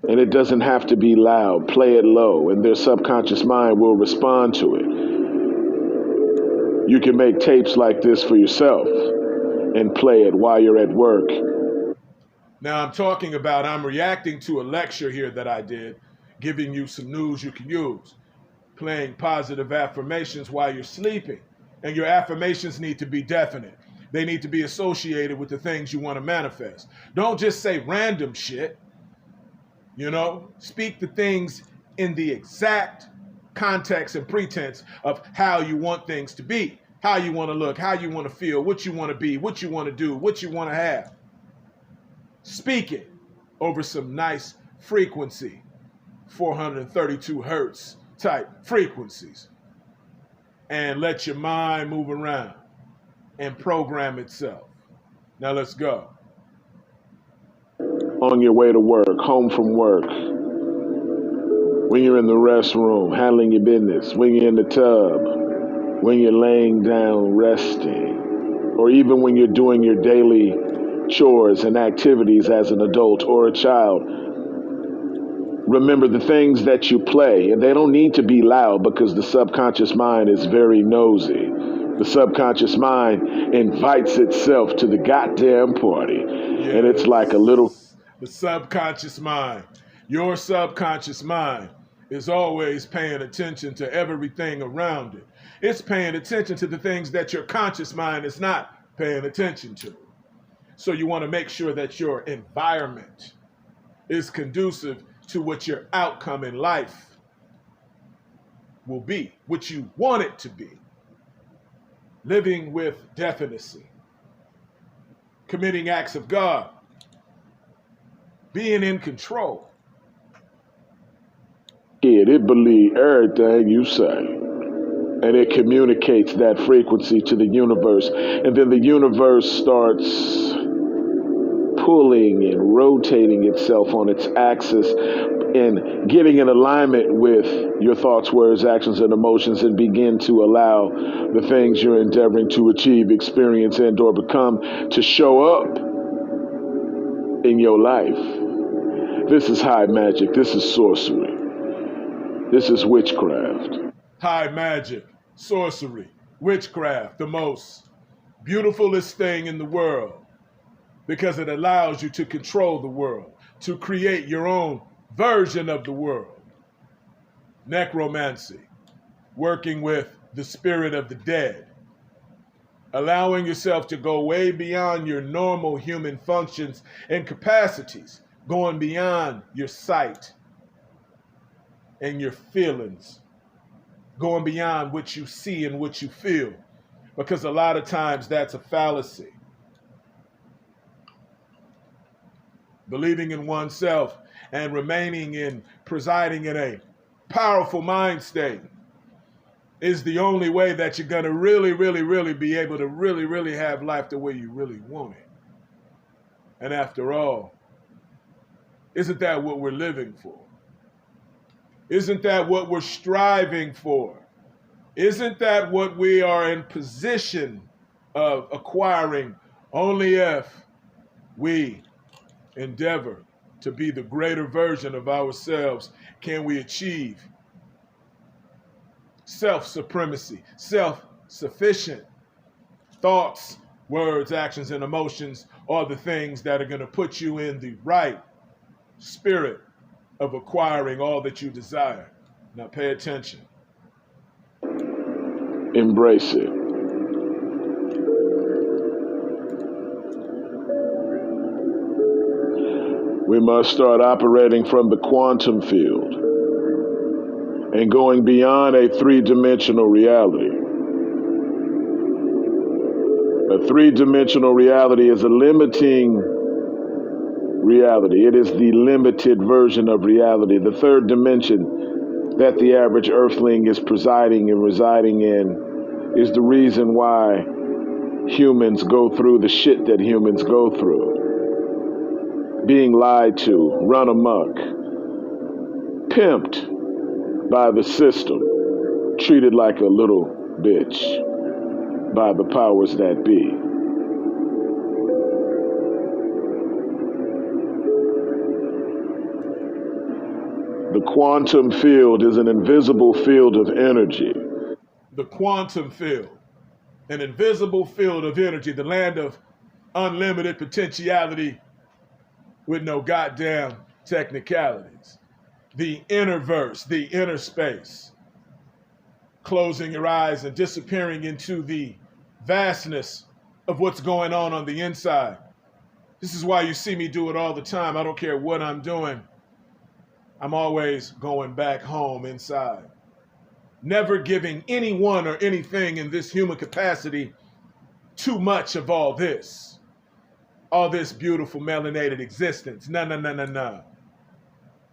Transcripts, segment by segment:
And it doesn't have to be loud. Play it low, and their subconscious mind will respond to it. You can make tapes like this for yourself and play it while you're at work. Now I'm reacting to a lecture here that I did, giving you some news you can use, playing positive affirmations while you're sleeping. And your affirmations need to be definite. They need to be associated with the things you want to manifest. Don't just say random shit. Speak the things in the exact context and pretense of how you want things to be, how you want to look, how you want to feel, what you want to be, what you want to do, what you want to have. Speak it over some nice frequency, 432 hertz type frequencies, and let your mind move around and program itself. Now let's go. On your way to work, home from work, when you're in the restroom, handling your business, when you're in the tub, when you're laying down resting, or even when you're doing your daily chores and activities as an adult or a child. Remember the things that you play, and they don't need to be loud because the subconscious mind is very nosy. The subconscious mind invites itself to the goddamn party. Yes. And it's like a little... The subconscious mind. Your subconscious mind is always paying attention to everything around it. It's paying attention to the things that your conscious mind is not paying attention to. So you want to make sure that your environment is conducive to what your outcome in life will be, what you want it to be. Living with definiteness, committing acts of God, being in control. It believes everything you say, and it communicates that frequency to the universe, and then the universe starts pulling and rotating itself on its axis and getting in alignment with your thoughts, words, actions, and emotions, and begin to allow the things you're endeavoring to achieve, experience, and or become to show up in your life. This is high magic. This is sorcery. This is witchcraft. High magic, sorcery, witchcraft, the most beautifulest thing in the world, because it allows you to control the world, to create your own version of the world. Necromancy, working with the spirit of the dead, allowing yourself to go way beyond your normal human functions and capacities, going beyond your sight and your feelings, going beyond what you see and what you feel, because a lot of times that's a fallacy. Believing in oneself and presiding in a powerful mind state is the only way that you're going to really, really, really be able to really, really have life the way you really want it. And after all, isn't that what we're living for? Isn't that what we're striving for? Isn't that what we are in position of acquiring only if we endeavor to be the greater version of ourselves can we achieve self-supremacy, self-sufficient. Thoughts, words, actions, and emotions are the things that are going to put you in the right spirit of acquiring all that you desire. Now pay attention. Embrace it. We must start operating from the quantum field and going beyond a three-dimensional reality. A three-dimensional reality is a limiting reality. It is the limited version of reality. The third dimension that the average earthling is presiding and residing in is the reason why humans go through the shit that humans go through. Being lied to, run amok, pimped by the system, treated like a little bitch by the powers that be. The quantum field is an invisible field of energy. The quantum field, an invisible field of energy, the land of unlimited potentiality with no goddamn technicalities. The inner verse, the inner space, closing your eyes and disappearing into the vastness of what's going on the inside. This is why you see me do it all the time. I don't care what I'm doing. I'm always going back home inside. Never giving anyone or anything in this human capacity too much of all this beautiful melanated existence. No.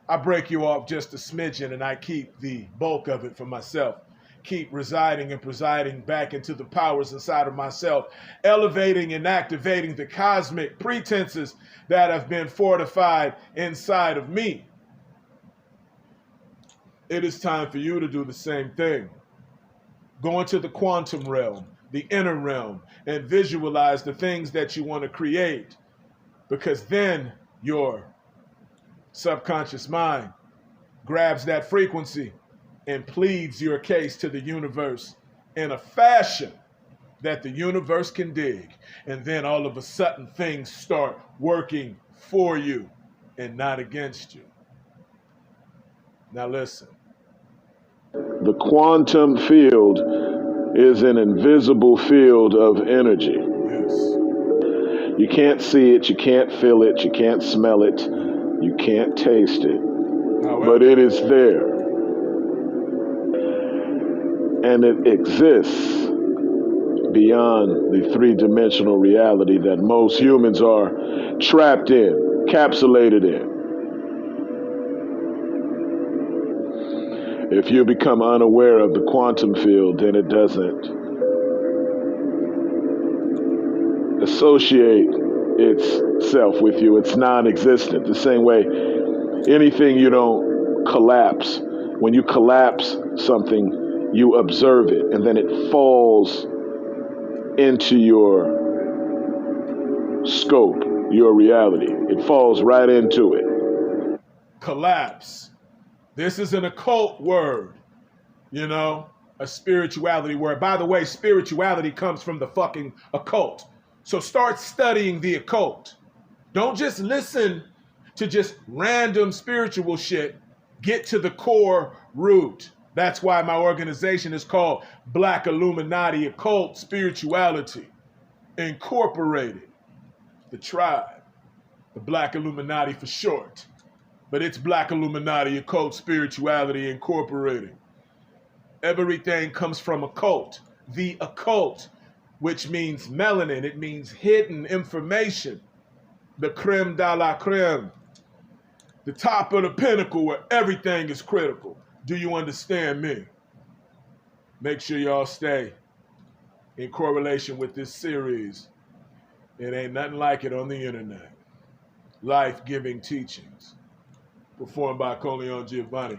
I break you off just a smidgen and I keep the bulk of it for myself. Keep residing and presiding back into the powers inside of myself, elevating and activating the cosmic pretenses that have been fortified inside of me. It is time for you to do the same thing. Go into the quantum realm, the inner realm, and visualize the things that you want to create, because then your subconscious mind grabs that frequency and pleads your case to the universe in a fashion that the universe can dig. And then all of a sudden things start working for you and not against you. Now listen. The quantum field is an invisible field of energy. Yes. You can't see it, you can't feel it, you can't smell it, you can't taste it, but it is there. And it exists beyond the three-dimensional reality that most humans are trapped in, encapsulated in. If you become unaware of the quantum field, then it doesn't associate itself with you. It's non-existent. The same way anything you don't collapse. When you collapse something, you observe it, and then it falls into your scope, your reality. It falls right into it. Collapse. This is an occult word, a spirituality word. By the way, spirituality comes from the fucking occult. So start studying the occult. Don't just listen to just random spiritual shit. Get to the core root. That's why my organization is called Black Illuminati Occult Spirituality Incorporated. The tribe, the Black Illuminati for short. But it's Black Illuminati Occult Spirituality Incorporated. Everything comes from occult. The occult, which means melanin. It means hidden information. The creme de la creme. The top of the pinnacle where everything is critical. Do you understand me? Make sure y'all stay in correlation with this series. It ain't nothing like it on the internet. Life-giving teachings performed by Coleon Giovanni.